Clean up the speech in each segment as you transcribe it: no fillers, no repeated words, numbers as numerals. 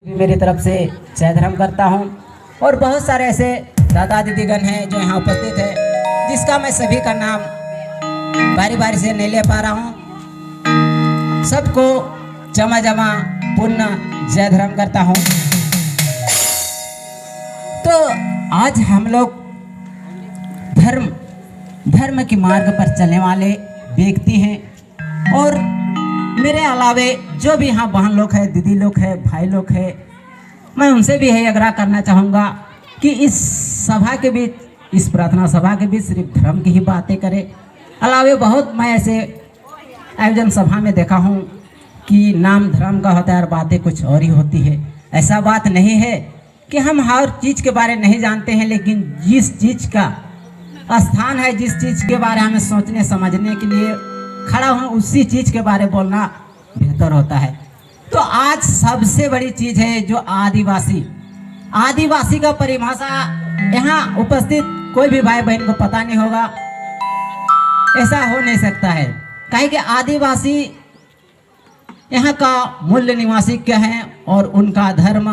मेरी तरफ से जय धर्म करता हूं और बहुत सारे ऐसे दादा दीदीगण हैं जो यहाँ उपस्थित है, जिसका मैं सभी का नाम बारी बारी से नहीं ले पा रहा हूं। सबको जमा जमा पुण्य जय धर्म करता हूं। तो आज हम लोग धर्म के मार्ग पर चलने वाले व्यक्ति हैं और मेरे अलावे जो भी यहाँ बहन लोग हैं, दीदी लोग हैं, भाई लोग हैं, मैं उनसे भी यही आग्रह करना चाहूँगा कि इस सभा के बीच, इस प्रार्थना सभा के बीच सिर्फ धर्म की ही बातें करें। अलावे बहुत मैं ऐसे आयोजन सभा में देखा हूँ कि नाम धर्म का होता है और बातें कुछ और ही होती है। ऐसा बात नहीं है कि हम हर चीज़ के बारे नहीं जानते हैं, लेकिन जिस चीज़ का स्थान है, जिस चीज़ के बारे में हमें सोचने समझने के लिए खड़ा हूँ, उसी चीज़ के बारे में बोलना बेहतर होता है। तो आज सबसे बड़ी चीज़ है जो आदिवासी का परिभाषा यहाँ उपस्थित कोई भी भाई बहन को पता नहीं होगा, ऐसा हो नहीं सकता है। काहे कि आदिवासी यहाँ का मूल निवासी क्या है और उनका धर्म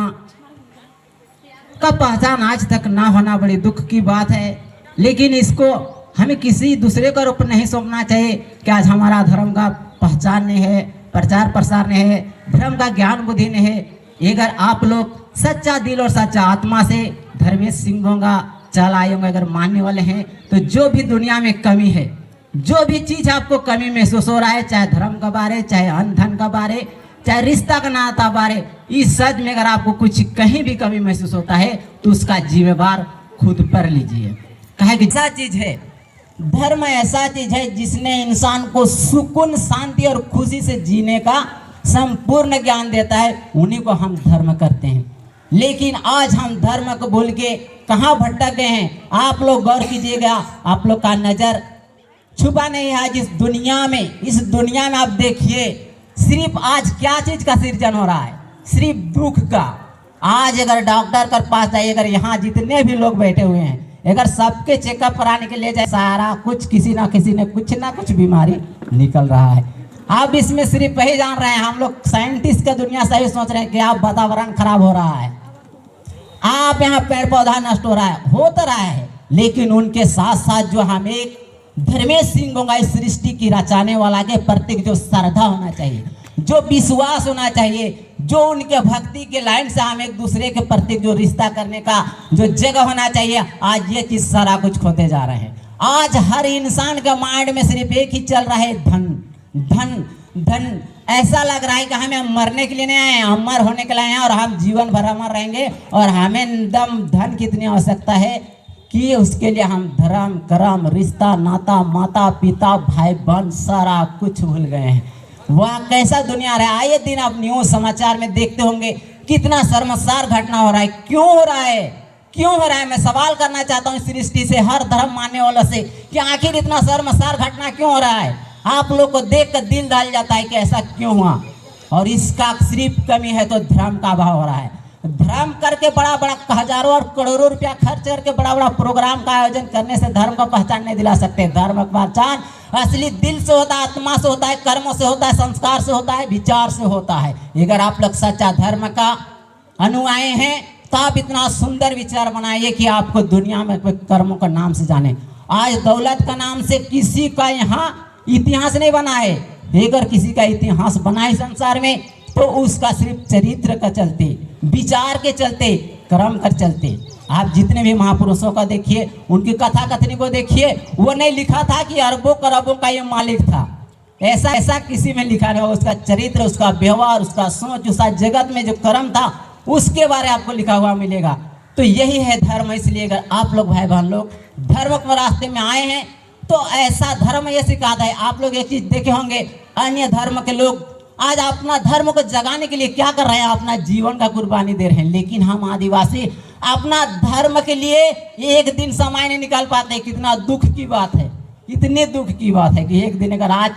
का पहचान आज तक ना होना बड़ी दुख की बात है। लेकिन इसको हमें किसी दूसरे का रूप नहीं सौंपना चाहिए कि आज हमारा धर्म का पहचान नहीं है, प्रचार प्रसार नहीं है, धर्म का ज्ञान बुद्धि नहीं है। अगर आप लोग सच्चा दिल और सच्चा आत्मा से धर्मेश सिंहों का चल आएंगे अगर मानने वाले हैं, तो जो भी दुनिया में कमी है, जो भी चीज़ आपको कमी महसूस हो रहा है, चाहे धर्म का बारे, चाहे अन्न धन का बारे, चाहे रिश्ता का नाता बारे, इस सच में अगर आपको कुछ कहीं भी कमी महसूस होता है तो उसका जिम्मेवार खुद पर लीजिए। कहे कि ऐसा चीज़ है, धर्म ऐसा चीज है जिसने इंसान को सुकून, शांति और खुशी से जीने का संपूर्ण ज्ञान देता है, उन्हीं को हम धर्म करते हैं। लेकिन आज हम धर्म को भूल के कहाँ भटक गए हैं। आप लोग गौर कीजिएगा, आप लोग का नजर छुपा नहीं है। आज इस दुनिया में आप देखिए, सिर्फ आज क्या चीज का सृजन हो रहा है, सिर्फ दुख का। आज अगर डॉक्टर के पास जाइए, अगर यहाँ जितने भी लोग बैठे हुए हैं, अगर सबके चेकअप कराने के लिए जाए, सारा कुछ किसी ना किसी ने कुछ ना कुछ बीमारी निकल रहा है। आप इसमें सिर्फ यही जान रहे हैं, हम लोग साइंटिस्ट का दुनिया से ही सोच रहे हैं कि आप वातावरण खराब हो रहा है, आप यहाँ पेड़ पौधा नष्ट हो रहा है, हो तो रहा है। लेकिन उनके साथ साथ जो हम एक धर्मेश सिंह होगा, इस सृष्टि की रचाने वाला के प्रति जो श्रद्धा होना चाहिए, जो विश्वास होना चाहिए, जो उनके भक्ति के लाइन से हम एक दूसरे के प्रति जो रिश्ता करने का जो जगह होना चाहिए, आज ये चीज सारा कुछ खोते जा रहे हैं। आज हर इंसान के माइंड में सिर्फ एक ही चल रहा है, धन धन धन। ऐसा लग रहा है कि हमें मरने के लिए नहीं आए, अमर होने के लिए आए हैं और हम जीवन भर अमर रहेंगे और हमें धन कितनी आवश्यकता है कि उसके लिए हम धर्म कर्म, रिश्ता नाता, माता पिता, भाई बहन सारा कुछ भूल गए हैं। वह कैसा दुनिया रहा। आए दिन आप न्यूज़ समाचार में देखते होंगे कितना शर्मसार घटना हो रहा है। क्यों हो रहा है, क्यों हो रहा है? मैं सवाल करना चाहता हूँ सृष्टि से, हर धर्म मानने वालों से, कि आखिर इतना शर्मसार घटना क्यों हो रहा है? आप लोग को देख कर दिल दहल जाता है कि ऐसा क्यों हुआ। और इसका सिर्फ कमी है तो धर्म का अभाव हो रहा है। धर्म करके बड़ा बड़ा हजारों और करोड़ों रुपया खर्च करके बड़ा बड़ा प्रोग्राम का आयोजन करने से धर्म का पहचान नहीं दिला सकते। धर्म का पहचान असली दिल से होता है, आत्मा से होता है, कर्मों से होता है, संस्कार से होता है, विचार से होता है। अगर आप लोग सच्चा धर्म का अनुयायी हैं तो आप इतना सुंदर विचार बनाइए कि आपको दुनिया में कर्मों का नाम से जाने। आज दौलत का नाम से किसी का यहाँ इतिहास नहीं बना है। अगर किसी का इतिहास बना है संसार में तो उसका सिर्फ चरित्र का चलते, विचार के चलते, कर्म कर चलते। आप जितने भी महापुरुषों का देखिए, उनकी कथा कथनी को देखिए, वो नहीं लिखा था कि अरबों करोड़ों का ये मालिक था। ऐसा किसी में लिखा नहीं। उसका चरित्र, उसका व्यवहार, उसका सोच, उसका जगत में जो कर्म था उसके बारे आपको लिखा हुआ मिलेगा। तो यही है धर्म। इसलिए अगर आप लोग भाई बहन लोग धर्म के रास्ते में आए हैं तो ऐसा धर्म ये सिखाता है। आप लोग एक चीज देखे होंगे, अन्य धर्म के लोग आज अपना धर्म को जगाने के लिए क्या कर रहे हैं, अपना जीवन का कुर्बानी दे रहे हैं। लेकिन हम आदिवासी अपना धर्म के लिए एक दिन समय नहीं निकाल पाते। कितना दुख की बात है, इतने दुख की बात है कि एक दिन अगर आज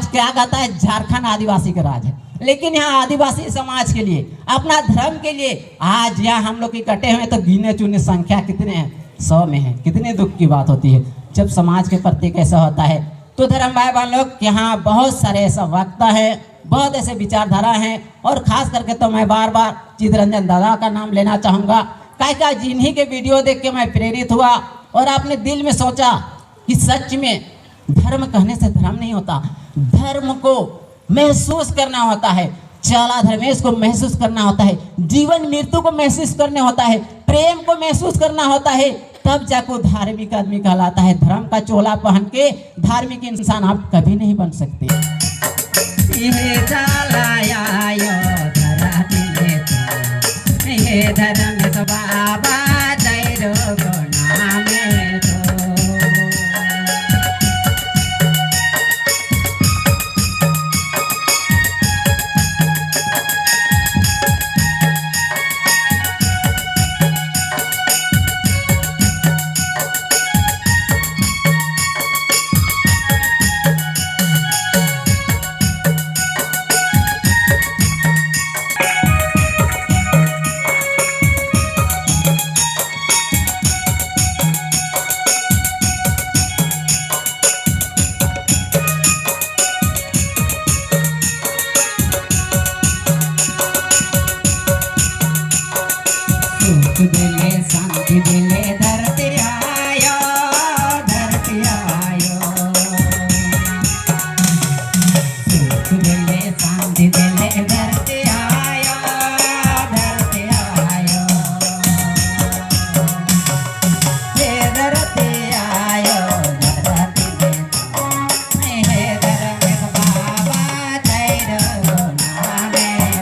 क्या कहता है, झारखंड आदिवासी का राज है, लेकिन यहाँ आदिवासी समाज के लिए, अपना धर्म के लिए आज यहाँ हम लोग इकट्ठे हुए तो गिने चुने संख्या कितने हैं, 100 में है। कितने दुख की बात होती है जब समाज के प्रति कैसा होता है। तो धर्म भाई बहन लोग, यहाँ बहुत सारे ऐसा वक्ता है, बहुत ऐसे विचारधारा हैं। और खास करके तो मैं बार बार चित्तरंजन दादा का नाम लेना चाहूँगा, क्या जिन्हीं के वीडियो देख के मैं प्रेरित हुआ और आपने दिल में सोचा कि सच में धर्म कहने से धर्म नहीं होता, धर्म को महसूस करना होता है, चाला धर्मेश को महसूस करना होता है, जीवन मृत्यु को महसूस करना होता है, प्रेम को महसूस करना होता है, तब जाको धार्मिक आदमी कहलाता है। धर्म का चोला पहन के धार्मिक इंसान आप कभी नहीं बन सकते। धर्म बाबा दिले शांति दिले धरती आयो, धरती आयो, सुख दिले शांति दिले धरती आयो, धरती आयो, हे धरती आयो, धरती में हे धर्म बाबा तेरो नाम तो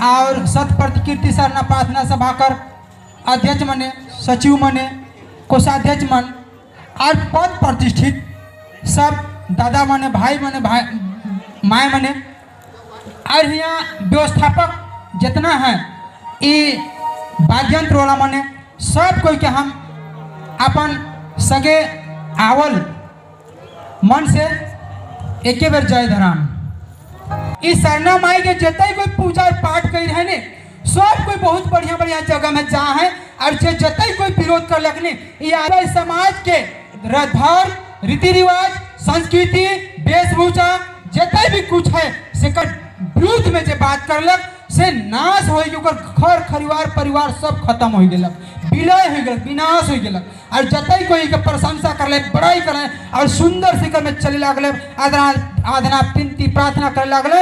और सत प्रतिकीर्ति सरना प्रार्थना सभा कर अध्यक्ष मने, सचिव मने, कोषाध्यक्ष मन और पद प्रतिष्ठित सब दादा मने, भाई मने, माए मने और यहाँ व्यवस्थापक जितना है ये वाद्यंत्र वाला मने सब कोई के हम अपन सगे आवल मन से एक बेर जय धराम। इस सरना माई के जतई कोई पूजा पाठ कर रहे ने सब कोई बहुत बढ़िया बढ़िया जगह में जा है और जे जतई कोई विरोध कर लगने ये समाज के धर्म रीति रिवाज संस्कृति वेशभूषा जतई भी कुछ है से विरुद्ध में जे बात करलक से नाश हो घर परिवार परिवार सब खत्म हो गया, विलय हो गया, विनाश हो गया और जतई कोई के प्रशंसा कर ले, बड़ाई कर ले और सुंदर शिखर में चले लगल, आदना विनती प्रार्थना करे लगल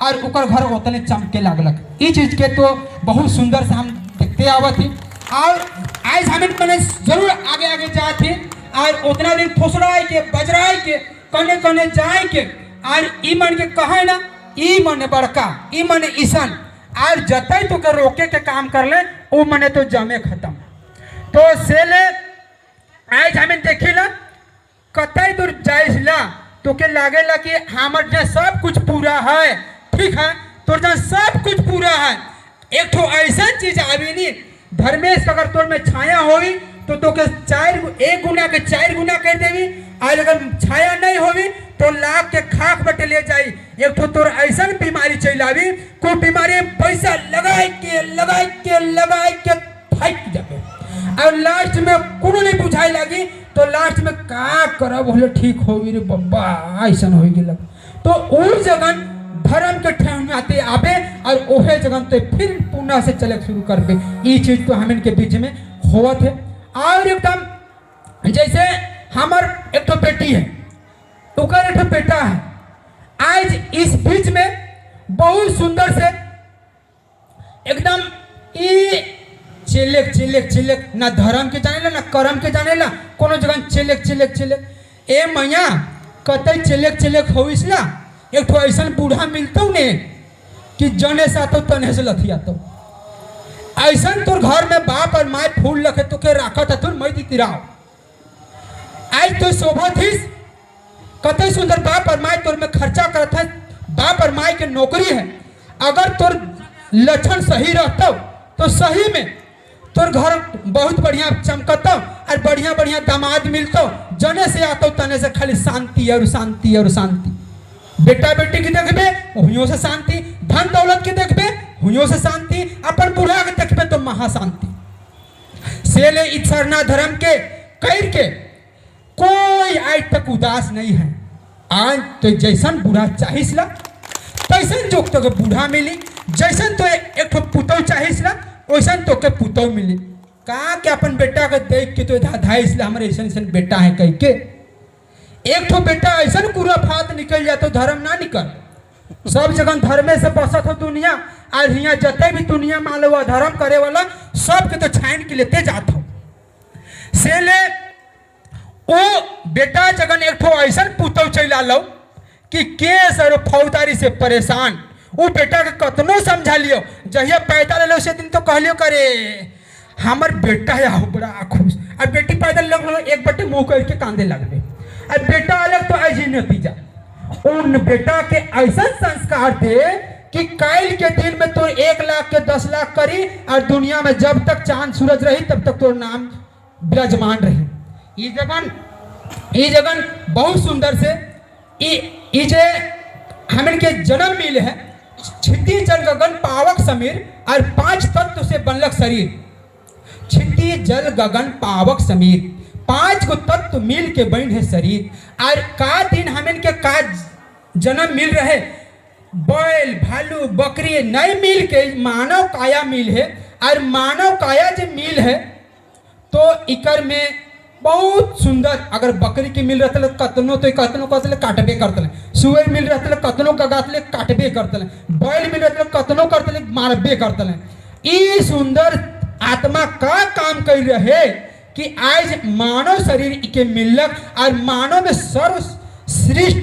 और उकर घर उतने चमके लगलक। ई चीज के तो बहुत सुंदर से हम देखते आवत ही और आज हमें मैंने जरूर आगे आगे जाते और उतना दिन फुसराए के बजराए के कने कने जाए के और ई मन के कहे ना ई मन बड़का ई मन ईसन और जतई तो के रोके के काम कर ले वो मने तो जमे खत्म। तो से ले आज हमें देखिला कतई दूर जाइला तो के लागेला कि हमर जे सब कुछ पूरा है, ठीक है, तोर जहाँ सब कुछ पूरा है। एक तो ऐसा चीज आवी नहीं धर्मेश अगर तोर में छाया होगी तो के 1 गुना के 4 गुना कर देवी, और अगर छाया नहीं होगी तो लाख के खाक बटे ले जाई। एक तो तोर ऐसा बीमारी चल आवी कोई बीमारी में पैसा लगाए के फाइट जाबे और लास्ट में कोनो नहीं बुझाई लगी तो लास्ट में का करब बोले ठीक होगी रे बब्बा ऐसा हो गेल। तो उस जगह धर्म के ठहराते आबे और ओहे जगह तो फिर पुनः से चले शुरू करबे। ये चीज तो हम इनके बीच में होवत है। और एकदम जैसे हमार एक तो बेटी है ओकर एक बेटा है, आज इस बीच में बहुत सुंदर से एकदम चिलेक ना धर्म के जाने ला ना कर्म के जाने ला, कोनो जगह चिलेक ए मैया कतई चिलेक होइसला। एक तो ऐसा बूढ़ा मिलतो ने कि जने सातो तने से लथियातो। ऐसा तोर घर में बाप और माँ फूल रखे तो के राखत हथुन मैं दी तिराव। आज तो शोभा थीस कतई सुंदर बाप और माँ तोर में खर्चा करत है, बाप और माँ के नौकरी है। अगर तोर लक्षण सही रहता तो सही में तोर घर बहुत बढ़िया चमकता और बढ़िया बढ़िया दामाद मिलता, जने से आता तने से खाली शांति और शांति और शांति। बेटा बेटी की देखबे हुइयों से शांति, धन दौलत की देखबे हुइयों से शांति, अपन बूढ़ा के देखबे तो महाशांति। से ले इच्छा धर्म के कर के कोई आज तक उदास नहीं है। आज तो जैसन बूढ़ा चाहिसला तैसन जो तो बूढ़ा मिली, जैसन तो एक पुतौ चाहिसला वैसन तो के पुतौ मिली। कहा कि अपन बेटा के देख के तो धाइसला हमारे ऐसा बेटा है कह के। एक तो बेटा ऐसा पूरा फात निकल जाए तो धर्म ना निकल। सब जगह धर्मे से बसत हो दुनिया और यहाँ जते भी दुनिया मान लो धर्म करे वाला सब के तो छाइन के लेते जात हो। से ले ओ बेटा जगन एक तो ऐसा पुतौ चला लो कि केस और फौजदारी से परेशान। वो बेटा के कतनो समझा लियो, जहिया पैदा ले लो उसे दिन तो कहलियो करे हमार बेटा है आओ बड़ा खुश, और बेटी पैदा ले एक बटे मुंह करके कांदे लगबे, और बेटा अलग तो ऐसी नतीजा। उन बेटा के ऐसा संस्कार दे कि कल के दिन में तो 1 लाख के 10 लाख करी और दुनिया में जब तक चांद सूरज रही तब तक तो नाम विराजमान रही। ये जगन बहुत सुंदर से ये जे हमें के जन्म मिले है छिट्टी जल गगन पावक समीर और 5 तत्व से बनलक शरीर। छिट्टी जल गगन पावक समीर 5 गो तत्व मिल के बन है शरीर। और का दिन हमें के का जन्म मिल रहे बैल भालू बकरी नहीं मिल के मानव काया मिल है। और मानव काया जो मिल है तो इकर में बहुत सुंदर अगर बकरी की मिल रहा कतनो तो कतनो कतले काटबे करतले, सुअर मिल रहा कतनो कगातले काटबे करतले, बैल मिल रहा कतनो करतले मारबे करतले। ई सुंदर आत्मा का काम कर रहे कि आज मानव शरीर के मिलक और मानव में सर्वश्रेष्ठ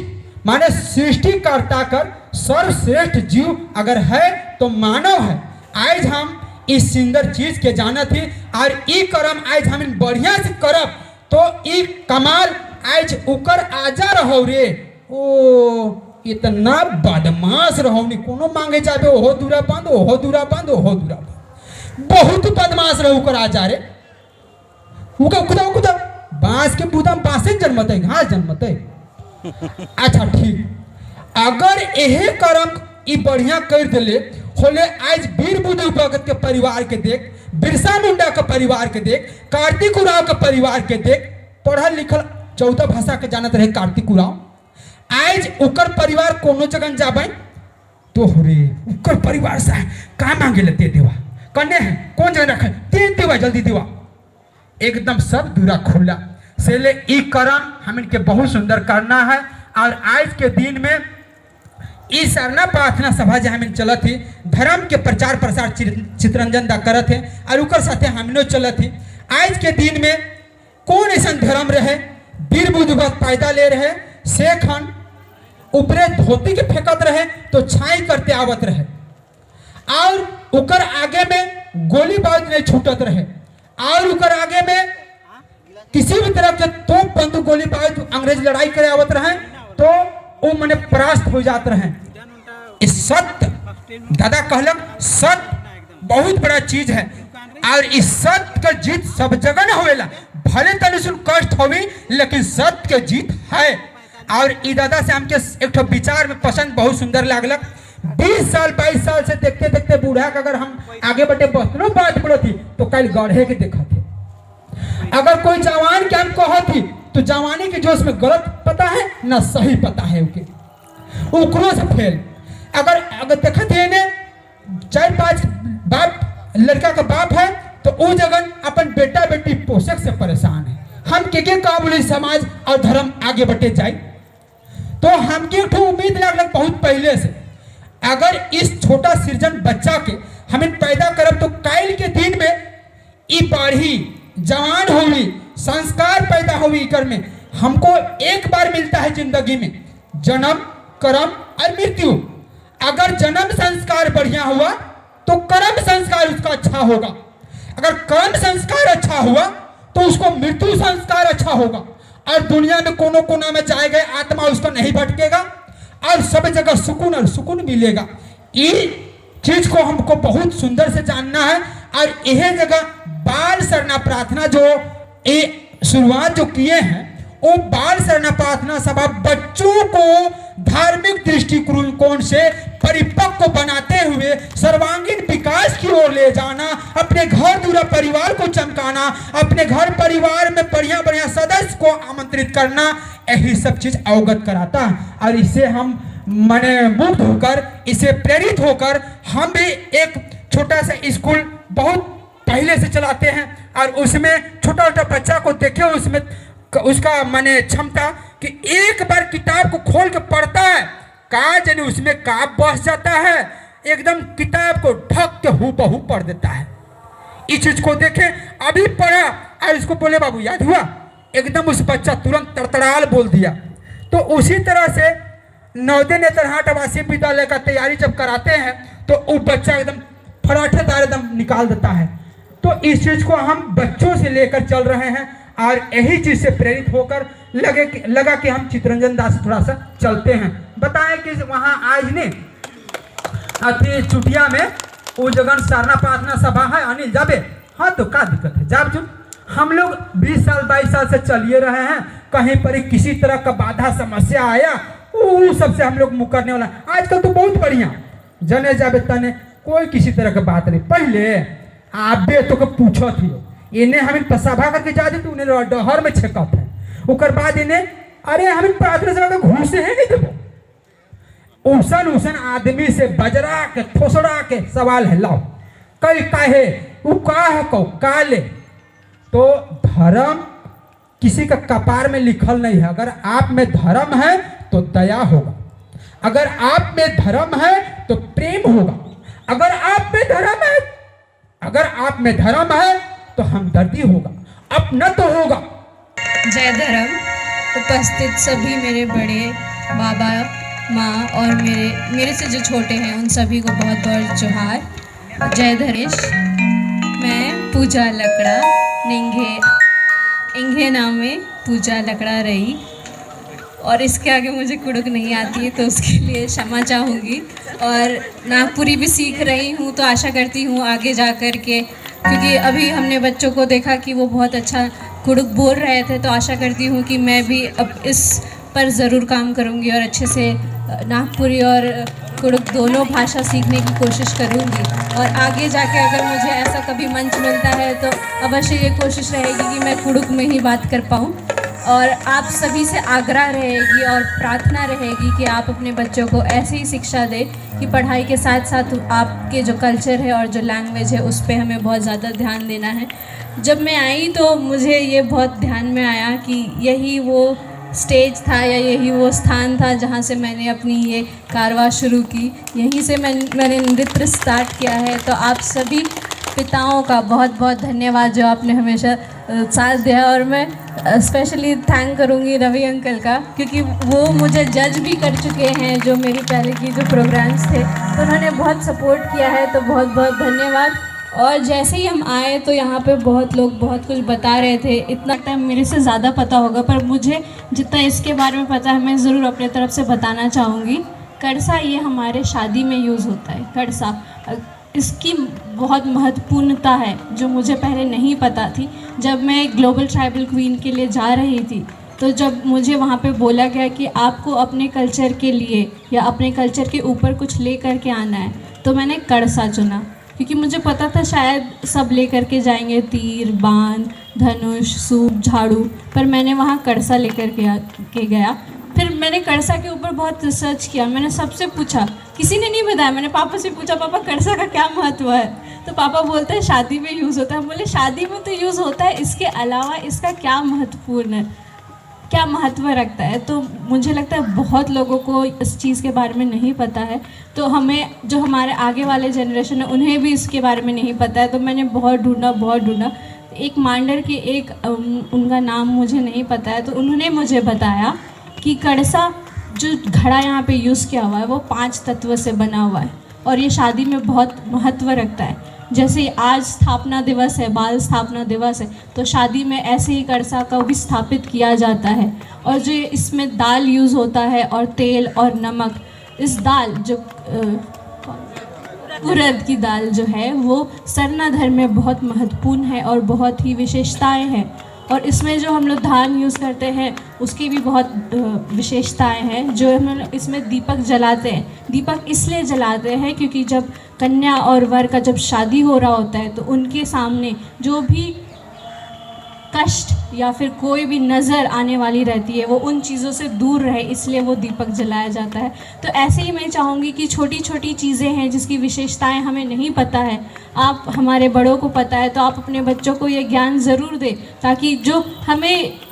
माने सृष्टिकर्ता कर सर्वश्रेष्ठ जीव अगर है तो मानव है। आज हम इस सुंदर चीज के जाना थी और ई कर्म आज हम बढ़िया से करब तो ई कमाल आज उकर आजा रहो रे। ओ इतना बदमाश रहो नहीं कोनो मांगे जाबे ओहो दूरा बंद ओहो दूरा बंद ओहो दूरा बंद, बहुत बदमाश रहो उकर आजा रे। उका बांस के बुदाम बांसे जन्मते घास जन्मते। अच्छा ठीक, अगर यही कर्म ई बढ़िया कर दिले होले आज वीर बुद्धू भगत के परिवार के देख, बिरसा मुंडा के परिवार के देख, कार्तिक उराव के परिवार के देख, पढ़ल लिखल 14 भाषा के जानत रहे कार्तिक उराव। आज उकर परिवार कोनो जगह जाबे तो रे उकर परिवार से का मांगे लेते देवा कन्ने है कौन जगह रखे दे देवा जल्दी देवा, एकदम सब दूरा खुला। से ले ई कर्म हम इनके बहुत सुंदर करना है। और आज के दिन में इस सरना प्रार्थना सभा जो हमें चलत थी धर्म के प्रचार प्रसार चित्रंजन दा करत है और उकर साथे हमनो चलत थी। आज के दिन में कौन ऐसा धर्म रहे वीर बुजुर्ग पैदा ले रहे से खन ऊपरे धोती के फेंकत रहे तो छाई करते आवत रहे और उकर आगे में गोलीबाज नहीं छूटत रहे और उकर आगे में किसी भी तरह के तोप बंदूक गोलीबाज अंग्रेज लड़ाई करे आवत रहे तो वो मने परास्त हो जाते रहे। इस सत्य दादा कहलक सत्य बहुत बड़ा चीज है और इस सत्य का जीत सब जगह न होवेला भले तनी सुन कष्ट होवी लेकिन सत्य के जीत है। और ई दादा से हमके एक ठो विचार में पसंद बहुत सुंदर लागलक। 20 साल 22 साल से देखते देखते बूढ़ा का अगर हम आगे बढ़े बसनो बात पड़ो थी तो कल गढ़े के देखा थे। अगर कोई जवान के हम कहो थी तो जवानी के जोश में गलत पता है ना सही पता है उकरो से फेल। अगर देखा थे ने 4-5 बाप लड़का का बाप है तो वो जगह अपन बेटा बेटी पोषक से परेशान है। हम के काबुली समाज और धर्म आगे बढ़ते जाए तो हमके एक उम्मीद लगलक बहुत पहले से अगर इस छोटा सृजन बच्चा के हमें पैदा करब तो काल के दिन में ई पढ़ी जवान होगी संस्कार पैदा होगी कर में हमको एक बार मिलता है जिंदगी में जन्म कर्म और मृत्यु। अगर जन्म संस्कार बढ़िया हुआ तो कर्म संस्कार उसका अच्छा होगा, अगर कर्म संस्कार अच्छा हुआ तो उसको मृत्यु संस्कार अच्छा होगा और दुनिया में कोनो कोना में जाए गए आत्मा उसको नहीं भटकेगा और सब जगह सुकून और सुकून मिलेगा। ये चीज को हमको बहुत सुंदर से जानना है और यह जगह बाल शरणा प्रार्थना जो ये शुरुआत जो किए हैं वो बाल शरणा प्रार्थना सभा बच्चों को धार्मिक दृष्टिकोण से परिपक्व बनाते हुए सर्वांगीण विकास की ओर ले जाना, अपने घर दूरा परिवार को चमकाना, अपने घर परिवार में बढ़िया बढ़िया सदस्य को आमंत्रित करना, यही सब चीज अवगत कराता है। और इसे हम मने मुग्ध होकर इसे प्रेरित होकर हम भी एक छोटा सा स्कूल बहुत पहले से चलाते हैं और उसमें छोटा छोटा बच्चा को देखे उसमें उसका माने क्षमता कि एक बार किताब को खोल के पढ़ता है का जाने उसमें का बस जाता है, एकदम किताब को ढक के हूबहू पढ़ देता है। इस चीज को देखे अभी पढ़ा और इसको बोले बाबू याद हुआ, एकदम उस बच्चा तुरंत तड़तड़ाल बोल दिया। तो उसी तरह से नवोदय नेत्रहाट आवासीय विद्यालय का तैयारी जब कराते हैं तो वो बच्चा एकदम फराठेदार एकदम निकाल देता है। तो इस चीज को हम बच्चों से लेकर चल रहे हैं और यही चीज से प्रेरित होकर लगा कि हम चितरंजन दास थोड़ा सा चलते हैं। बताएं कि वहां आज ने अति चुटिया में वो जगह सारना प्रार्थना सभा है अनिल जाबे, हाँ तो क्या दिक्कत है जाब चुन। हम लोग 20 साल 22 साल से चलिए रहे हैं, कहीं पर किसी तरह का बाधा समस्या आया वो सबसे हम लोग मुकरने वाला। आजकल तो बहुत बढ़िया जने जाबे तने कोई किसी तरह का बात नहीं। पहले आप बे तो पूछो थी इन्हें हमें सभा करके जा दी तो उन्हें डहर में छेकत है उकर बाद इन्हें अरे हमें प्रार्थना सभा के घूसे है नहीं देवो उसन उसन आदमी से बजरा के ठोसड़ा के सवाल है लाओ कई काहे वो का है कौ काले। तो धर्म किसी का कपार में लिखल नहीं है। अगर आप में धर्म है तो दया होगा, अगर आप में धर्म है तो प्रेम होगा, अगर आप में धर्म है तो हमदर्दी होगा, अपना तो होगा। जय धर्म। उपस्थित सभी मेरे बड़े बाबा माँ और मेरे से जो छोटे हैं उन सभी को बहुत बहुत जोहार। जय धरेश। मैं पूजा लकड़ा इंघे नाम में पूजा लकड़ा रही और इसके आगे मुझे कुड़ुक नहीं आती है तो उसके लिए क्षमा चाहूँगी। और नागपुरी भी सीख रही हूँ तो आशा करती हूँ आगे जा कर के, क्योंकि अभी हमने बच्चों को देखा कि वो बहुत अच्छा कुड़ुक बोल रहे थे, तो आशा करती हूँ कि मैं भी अब इस पर ज़रूर काम करूँगी और अच्छे से नागपुरी और कुड़ुक दोनों भाषा सीखने की कोशिश करूँगी। और आगे जाके अगर मुझे ऐसा कभी मंच मिलता है तो अवश्य ये कोशिश रहेगी कि मैं कुड़ुक में ही बात कर पाऊँ। और आप सभी से आग्रह रहेगी और प्रार्थना रहेगी कि आप अपने बच्चों को ऐसी ही शिक्षा दें कि पढ़ाई के साथ साथ आपके जो कल्चर है और जो लैंग्वेज है उस पे हमें बहुत ज़्यादा ध्यान देना है। जब मैं आई तो मुझे ये बहुत ध्यान में आया कि यही वो स्टेज था या यही वो स्थान था जहाँ से मैंने अपनी ये कारवां शुरू की, यहीं से मैंने नृत्य स्टार्ट किया है। तो आप सभी पिताओं का बहुत बहुत धन्यवाद जो आपने हमेशा साथ दिया। और मैं स्पेशली थैंक करूँगी रवि अंकल का, क्योंकि वो मुझे जज भी कर चुके हैं जो मेरी पहले की जो प्रोग्राम्स थे, तो उन्होंने बहुत सपोर्ट किया है, तो बहुत बहुत धन्यवाद। और जैसे ही हम आए तो यहाँ पे बहुत लोग बहुत कुछ बता रहे थे, इतना टाइम मेरे से ज़्यादा पता होगा, पर मुझे जितना इसके बारे में पता है मैं ज़रूर अपने तरफ से बताना चाहूँगी। कड़सा ये हमारे शादी में यूज़ होता है। कड़सा इसकी बहुत महत्वपूर्णता है जो मुझे पहले नहीं पता थी। जब मैं ग्लोबल ट्राइबल क्वीन के लिए जा रही थी, तो जब मुझे वहाँ पे बोला गया कि आपको अपने कल्चर के लिए या अपने कल्चर के ऊपर कुछ ले कर के आना है, तो मैंने कड़सा चुना, क्योंकि मुझे पता था शायद सब ले करके जाएंगे तीर, बाण, धनुष, सूप, झाड़ू, पर मैंने वहाँ कड़सा लेकर के गया। फिर मैंने कड़सा के ऊपर बहुत रिसर्च किया, मैंने सबसे पूछा, किसी ने नहीं बताया। मैंने पापा से पूछा, पापा कड़सा का क्या महत्व है? तो पापा बोलते हैं शादी में यूज़ होता है। बोले शादी में तो यूज़ होता है, इसके अलावा इसका क्या महत्वपूर्ण है, क्या महत्व रखता है? तो मुझे लगता है बहुत लोगों को इस चीज़ के बारे में नहीं पता है, तो हमें जो हमारे आगे वाले जनरेशन है उन्हें भी इसके बारे में नहीं पता है। तो मैंने बहुत ढूंढा। एक मांडर के एक उनका नाम मुझे नहीं पता है, तो उन्होंने मुझे बताया कि कड़सा जो घड़ा यहाँ पे यूज़ किया हुआ है वो 5 तत्व से बना हुआ है, और ये शादी में बहुत महत्व रखता है। जैसे आज स्थापना दिवस है, बाल स्थापना दिवस है, तो शादी में ऐसे ही कड़सा का भी स्थापित किया जाता है। और जो इसमें दाल यूज़ होता है और तेल और नमक, इस दाल जो उड़द की दाल जो है वो सरना धर्म में बहुत महत्वपूर्ण है और बहुत ही विशेषताएं हैं। और इसमें जो हम लोग धान यूज़ करते हैं उसकी भी बहुत विशेषताएं हैं। जो हम लोग इसमें दीपक जलाते हैं, दीपक इसलिए जलाते हैं क्योंकि जब कन्या और वर का जब शादी हो रहा होता है तो उनके सामने जो भी कष्ट या फिर कोई भी नज़र आने वाली रहती है वो उन चीज़ों से दूर रहे, इसलिए वो दीपक जलाया जाता है। तो ऐसे ही मैं चाहूँगी कि छोटी छोटी चीज़ें हैं जिसकी विशेषताएं हमें नहीं पता है, आप हमारे बड़ों को पता है, तो आप अपने बच्चों को ये ज्ञान ज़रूर दें, ताकि जो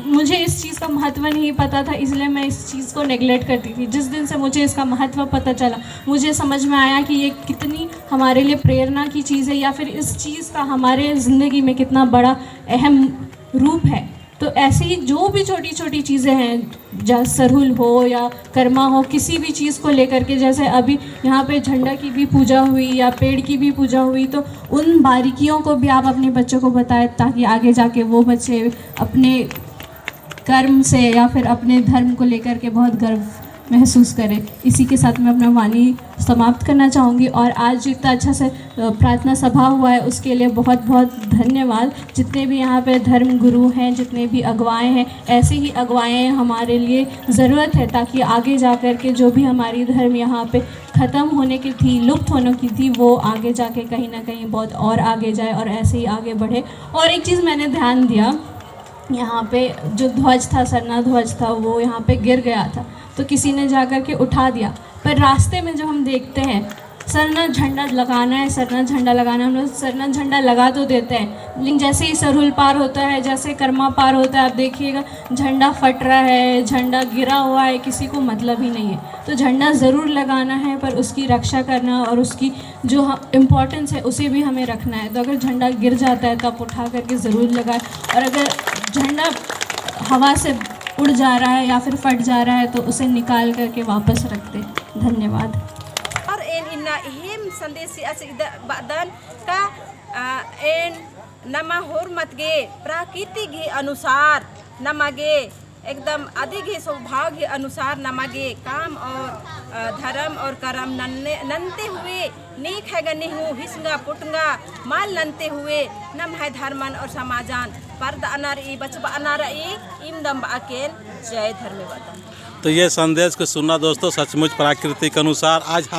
मुझे इस चीज़ का महत्व नहीं पता था, इसलिए मैं इस चीज़ को नेगलेक्ट करती थी। जिस दिन से मुझे इसका महत्व पता चला, मुझे समझ में आया कि ये कितनी हमारे लिए प्रेरणा की चीज़ है, या फिर इस चीज़ का हमारे ज़िंदगी में कितना बड़ा अहम रूप है। तो ऐसी ही जो भी छोटी छोटी चीज़ें हैं, जैसे सरहुल हो या कर्मा हो, किसी भी चीज़ को लेकर के, जैसे अभी यहाँ पे झंडा की भी पूजा हुई या पेड़ की भी पूजा हुई, तो उन बारीकियों को भी आप अपने बच्चों को बताएं, ताकि आगे जाके वो बच्चे अपने कर्म से या फिर अपने धर्म को लेकर के बहुत गर्व महसूस करें। इसी के साथ मैं अपना वाणी समाप्त करना चाहूँगी। और आज इतना अच्छा से प्रार्थना सभा हुआ है उसके लिए बहुत बहुत धन्यवाद। जितने भी यहाँ पे धर्म गुरु हैं, जितने भी अगुवाएँ हैं, ऐसे ही अगुवाएँ हमारे लिए ज़रूरत है, ताकि आगे जा कर के जो भी हमारी धर्म यहाँ पे ख़त्म होने की थी, लुप्त होने की थी, वो आगे जाके कहीं ना कहीं बहुत और आगे जाए और ऐसे ही आगे बढ़े। और एक चीज़ मैंने ध्यान दिया, यहाँ पे जो ध्वज था, सरना ध्वज था, वो यहाँ पे गिर गया था, तो किसी ने जा कर के उठा दिया। पर रास्ते में जो हम देखते हैं, सरना झंडा लगाना है, सरना झंडा लगाना है, हम लोग सरना झंडा लगा तो देते हैं, लेकिन जैसे ही सरहुल पार होता है, जैसे कर्मा पार होता है, आप देखिएगा झंडा फट रहा है, झंडा गिरा हुआ है, किसी को मतलब ही नहीं है। तो झंडा ज़रूर लगाना है, पर उसकी रक्षा करना और उसकी जो इम्पोर्टेंस है उसे भी हमें रखना है। तो अगर झंडा गिर जाता है तो आप उठा करके ज़रूर लगाएं, और अगर झंडा हवा से उड़ जा रहा है या फिर फट जा रहा है तो उसे निकाल करके वापस रख दें। धन्यवाद। और इन्ना हिम संदेश बादन का एन नमा होरमत गे प्रकृति के अनुसार नमागे एकदम अधिक ही स्वभाव के अनुसार नमागे काम और धर्म और कर्म ननते हुए नीक है गनी हूँ हिस्ंगा पुटंगा माल ननते हुए नम है धर्मन और समाजान पर्द अनार ई बचबा अनार ई इमदम बाकेन जय धर्मवतन। तो ये संदेश को सुनना दोस्तों, सचमुच प्रकृति के अनुसार आज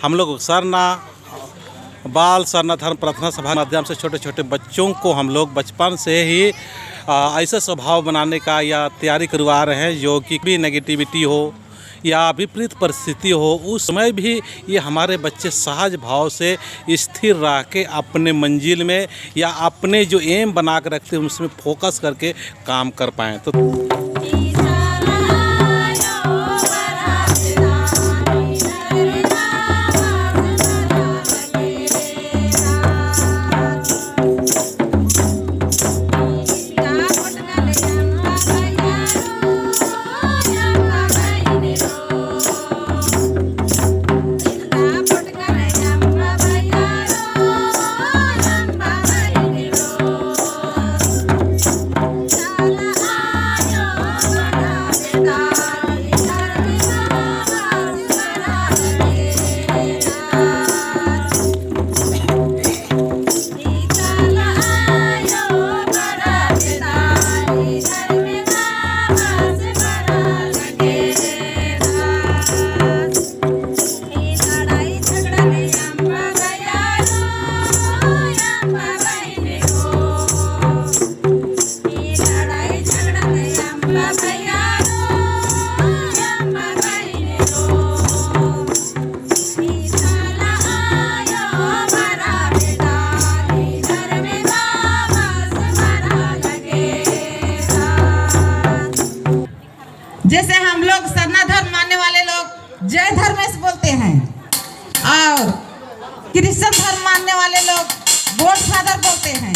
हम लोग सरना बाल सरना धर्म प्रार्थना सभा के माध्यम से छोटे छोटे बच्चों को हम लोग बचपन से ही ऐसा स्वभाव बनाने का या तैयारी करवा रहे हैं, जो कि भी नेगेटिविटी हो या विपरीत परिस्थिति हो, उस समय भी ये हमारे बच्चे सहज भाव से स्थिर रह के अपने मंजिल में या अपने जो एम बना कर रखते हैं उसमें फोकस करके काम कर पाएँ। तो धर्मेश बोलते हैं, और क्रिश्चियन धर्म मानने वाले लोग गॉड फादर बोलते हैं,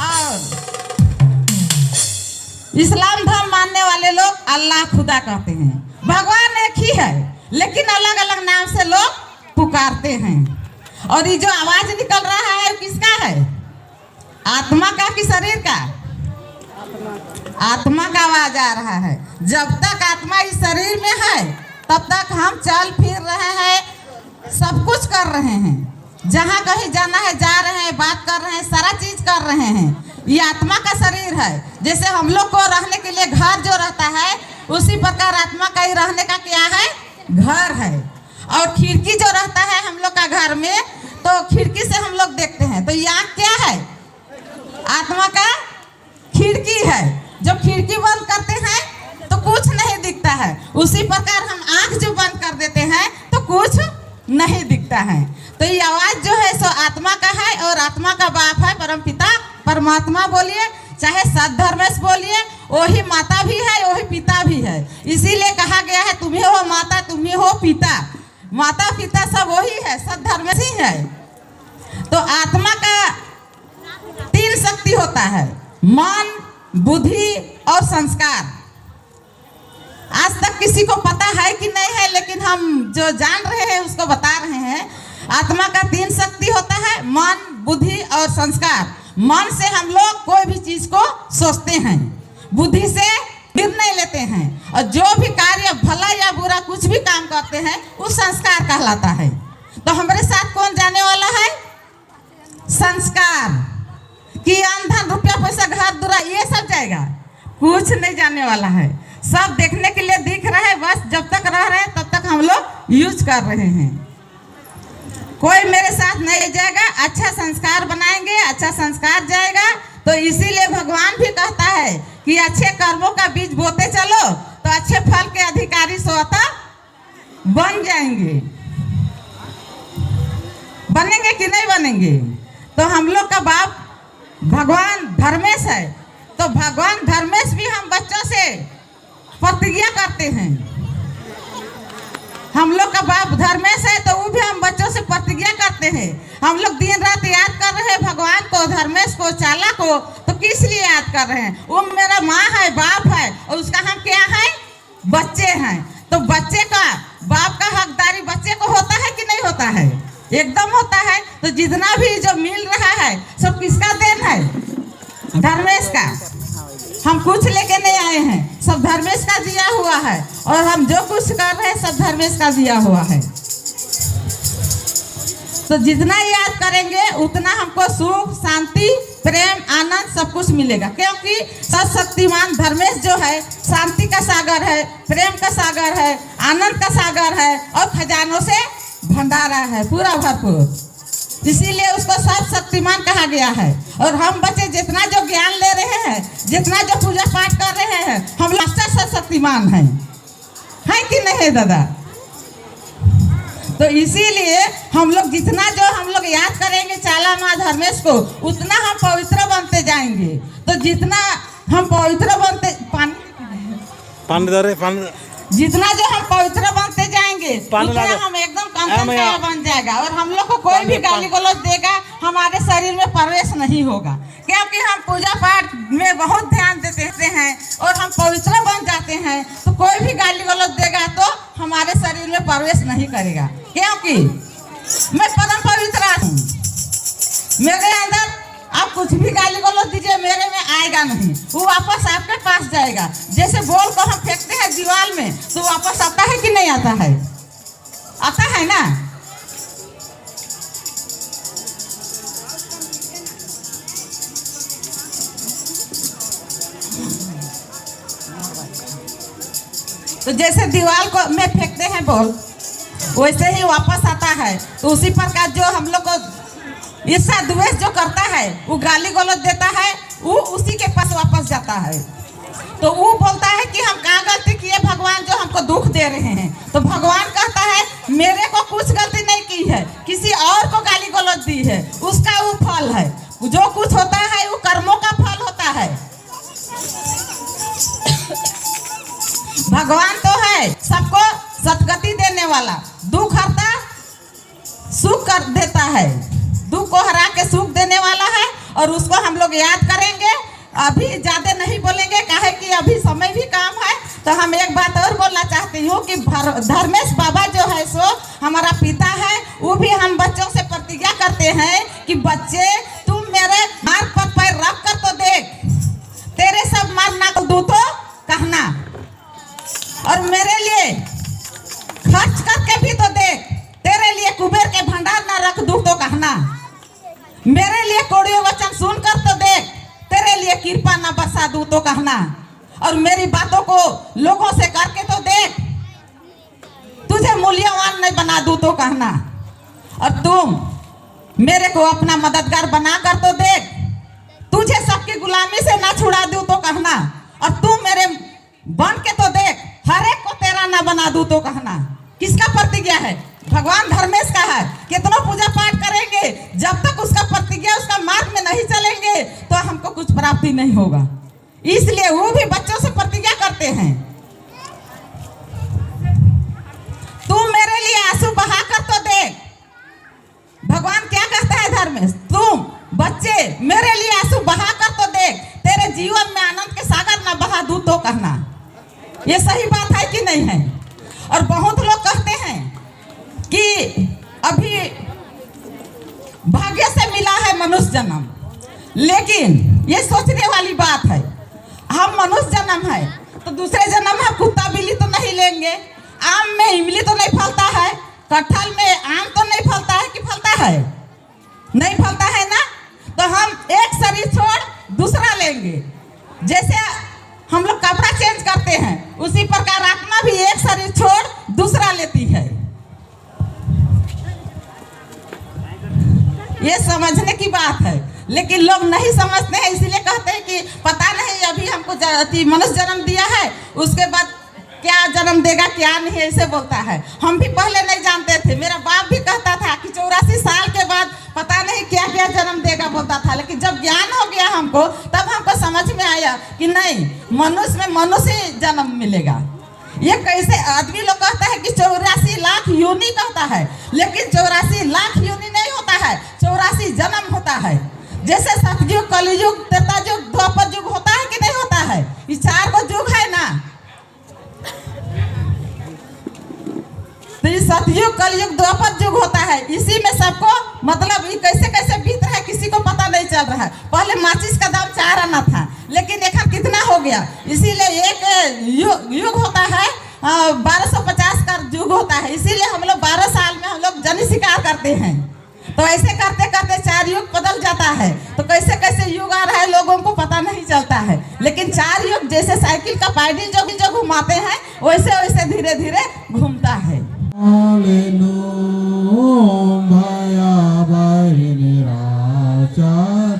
और इस्लाम धर्म मानने वाले लोग अल्लाह खुदा कहते हैं। भगवान एक ही है, लेकिन अलग अलग नाम से लोग पुकारते हैं। और ये जो आवाज निकल रहा है किसका है? आत्मा का कि शरीर का? आत्मा का आवाज आ रहा है। जब तक आत्मा इस शरीर में है तब तक हम चल फिर रहे हैं, सब कुछ कर रहे हैं, जहाँ कहीं जाना है जा रहे हैं, बात कर रहे हैं, सारा चीज कर रहे हैं। ये आत्मा का शरीर है। जैसे हम लोग को रहने के लिए घर जो रहता है, उसी प्रकार आत्मा का ही रहने का क्या है? घर है। और खिड़की जो रहता है हम लोग का घर में, तो खिड़की से हम लोग देखते हैं, तो ये आँख क्या है? आत्मा का खिड़की है। जब खिड़की बंद करते हैं तो कुछ नहीं दिखता है, उसी प्रकार हम आँख जो बंद कर देते हैं तो कुछ नहीं दिखता है। तो ये आवाज जो है सो आत्मा का है, और आत्मा का बाप है परमपिता परमात्मा बोलिए, चाहे सद्धर्मेश बोलिए, वही माता भी है, वही पिता भी है। इसीलिए कहा गया है तुम्ही हो माता, तुम्ही हो पिता। माता पिता सब वही है, सद्धर्मेश ही है। तो आत्मा का 3 शक्ति होता है, मन, बुद्धि और संस्कार। आज तक किसी को पता है कि नहीं है, लेकिन हम जो जान रहे हैं उसको बता रहे हैं। आत्मा का 3 शक्ति होता है, मन, बुद्धि और संस्कार। मन से हम लोग कोई भी चीज को सोचते हैं, बुद्धि से निर्णय लेते हैं, और जो भी कार्य भला या बुरा कुछ भी काम करते हैं वो संस्कार कहलाता है। तो हमारे साथ कौन जाने वाला है? संस्कार। कि अंधन, रुपया पैसा, घर दुरा, ये सब जाएगा, कुछ नहीं जाने वाला है। सब देखने के लिए दिख रहा है, बस जब तक रह रहे हैं तब तक हम लोग यूज कर रहे हैं। कोई मेरे साथ नहीं जाएगा। अच्छा संस्कार बनाएंगे, अच्छा संस्कार जाएगा। तो इसीलिए भगवान भी कहता है कि अच्छे कर्मों का बीज बोते चलो तो अच्छे फल के अधिकारी स्वतः बन जाएंगे। बनेंगे कि नहीं बनेंगे? तो हम लोग का बाप भगवान धर्मेश है, तो भगवान धर्मेश भी हम बच्चों से प्रतिज्ञा करते हैं। हम लोग का बाप धर्मेश है, तो वो भी हम बच्चों से प्रतिज्ञा करते हैं। हम लोग दिन रात याद कर रहे हैं भगवान को, धर्मेश को, चाला को। तो किस लिए याद कर रहे हैं? वो मेरा माँ है, बाप है, और उसका हम क्या है? बच्चे हैं। तो बच्चे का, बाप का हकदारी बच्चे को होता है कि नहीं होता है? एकदम होता है। तो जितना भी जो मिल रहा है सब किसका देन है? धर्मेश का। हम कुछ लेके नहीं आए हैं, सब धर्मेश का दिया हुआ है, और हम जो कुछ कर रहे हैं सब धर्मेश का दिया हुआ है। तो जितना याद करेंगे उतना हमको सुख, शांति, प्रेम, आनंद सब कुछ मिलेगा। क्योंकि सर्वशक्तिमान धर्मेश जो है शांति का सागर है, प्रेम का सागर है, आनंद का सागर है, और खजानों से भंडारा है पूरा भरपूर। इसीलिए उसको सर्वशक्तिमान कहा गया है। और हम बच्चे जितना जो ज्ञान ले रहे हैं, जितना जो पूजा पाठ कर रहे हैं, हम लोग सर्वशक्तिमान हैं, है कि नहीं दादा? तो इसीलिए हम लोग जितना जो हम लोग याद करेंगे चाला माँ धर्मेश को, उतना हम पवित्र बनते जाएंगे। तो जितना हम पवित्र बनते जितना जो हम पवित्र बनते जाएंगे उतना हम एकदम कंचन बन जाएगा। और हम लोग को कोई भी गाली गलौज देगा हमारे शरीर में प्रवेश नहीं होगा, क्योंकि हम पूजा पाठ में बहुत ध्यान देते हैं और हम पवित्र बन जाते हैं। तो कोई भी गाली गलौज देगा तो हमारे शरीर में प्रवेश नहीं करेगा, क्योंकि मैं परम पवित्र हूँ। मेरे अंदर आप कुछ भी गाली गलौज दीजिए, मेरे में आएगा नहीं, वो वापस आपके पास जाएगा। जैसे बॉल को हम फेंकते हैं दीवार में तो वापस आता है कि नहीं आता है? आता है ना। तो जैसे दीवार को में फेंकते हैं बॉल, वैसे ही वापस आता है। तो उसी प्रकार जो हम लोग को ईर्ष्या द्वेष जो करता है, वो गाली गलौज देता है, वो उसी के पास वापस जाता है। तो वो बोलता है कि हम कहाँ गलती किए भगवान जो हमको दुख दे रहे हैं? तो भगवान कहता है मेरे को कुछ गलती नहीं की है, किसी और को गाली गलौज दी है, उसका वो फल है। जो कुछ होता है वो कर्मों का फल होता है। भगवान तो है सबको सदगति देने वाला, दुख हरता सुख कर देता है, दुख को हरा के सुख देने वाला है। और उसको हम लोग याद करेंगे। अभी ज़्यादा नहीं बोलेंगे, काहे कि अभी समय भी काम है। तो हम एक बात और बोलना चाहती हूँ कि धर्मेश बाबा जो है सो हमारा पिता है। वो भी हम बच्चों से प्रतिज्ञा करते हैं कि बच्चे तुम मेरे मार्ग पर पैर रख कर तो देख, तेरे सब मारना को दू तो कहना, और मेरे लिए खर्च करके भी तो देख, तेरे लिए कुबेर के भंडार ना रख दूं तो कहना, मेरे लिए कोड़ियों वचन सुनकर तो देख, तेरे लिए कृपा ना बरसा दूं तो कहना, और मेरी बातों को लोगों से करके तो देख, तुझे मूल्यवान नहीं बना दूं तो कहना, और तुम मेरे को अपना मददगार बना कर तो देख, तुझे सबकी गुलामी से ना छुड़ा दूं तो कहना, और तुम मेरे बन के तो देख, हर एक को तेरा ना बना दूं तो कहना। किसका प्रतिज्ञा है? भगवान धर्मेश का है। कितना पूजा पाठ करेंगे, जब तक उसका प्रतिज्ञा उसका मार्ग में नहीं चलेंगे तो हमको कुछ प्राप्ति नहीं होगा। इसलिए वो भी बच्चों से प्रतिज्ञा करते हैं, तुम मेरे लिए आंसू बहा कर तो देख। भगवान क्या कहता है धर्मेश? तुम बच्चे मेरे लिए आंसू बहा कर तो देख, तेरे जीवन में आनंद के सागर न बहा दूं तो कहना। ये सही बात है कि नहीं है? और बहुत लोग कहते हैं कि अभी भाग्य से मिला है मनुष्य जन्म, लेकिन ये सोचने वाली बात है, हम मनुष्य जन्म है तो दूसरे जन्म में कुत्ता बिल्ली तो नहीं लेंगे। आम में इमली तो नहीं फलता है, कटहल में आम तो नहीं फलता है कि फलता है? नहीं फलता है ना। तो हम एक शरीर छोड़ दूसरा लेंगे। जैसे हम लोग कपड़ा चेंज करते हैं, उसी प्रकार आत्मा भी एक शरीर छोड़ दूसरा लेती है। ये समझने की बात है, लेकिन लोग नहीं समझते हैं, इसीलिए कहते हैं कि पता नहीं अभी हमको मनुष्य जन्म दिया है, उसके बाद क्या जन्म देगा क्या नहीं, ऐसे बोलता है। हम भी पहले नहीं जानते थे, मेरा बाप भी कहता था कि 84 साल के बाद पता नहीं क्या क्या जन्म देगा बोलता था, लेकिन जब ज्ञान हो गया हमको तब हमको समझ में आया कि नहीं, मनुष्य में मनुष्य जन्म मिलेगा। ये कैसे? आदमी लोग कहता है कि 84 लाख योनि कहता है, लेकिन 84 लाख योनि नहीं होता है, 84 जन्म होता है। जैसे सतयुग, कलयुग, त्रेता युग, द्वापर युग होता है कि नहीं होता है? ये 4 गो युग है ना। तो ये सतयुग, कलयुग, द्वापर युग होता है। इसी में सबको मतलब ये कैसे कैसे बीत रहा है किसी को पता नहीं चल रहा है। पहले माचिस का दाम 4 आना था, लेकिन एक कितना हो गया। इसीलिए एक युग होता है 1250 का युग होता है। इसीलिए हम लोग 12 साल में हम लोग जन शिकार करते हैं। तो ऐसे करते करते 4 युग बदल जाता है। तो कैसे कैसे युग आ रहा है लोगों को पता नहीं चलता है, लेकिन 4 युग जैसे साइकिल का पैडल जो घुमाते हैं वैसे वैसे धीरे धीरे घूमता है। भया भय निराचार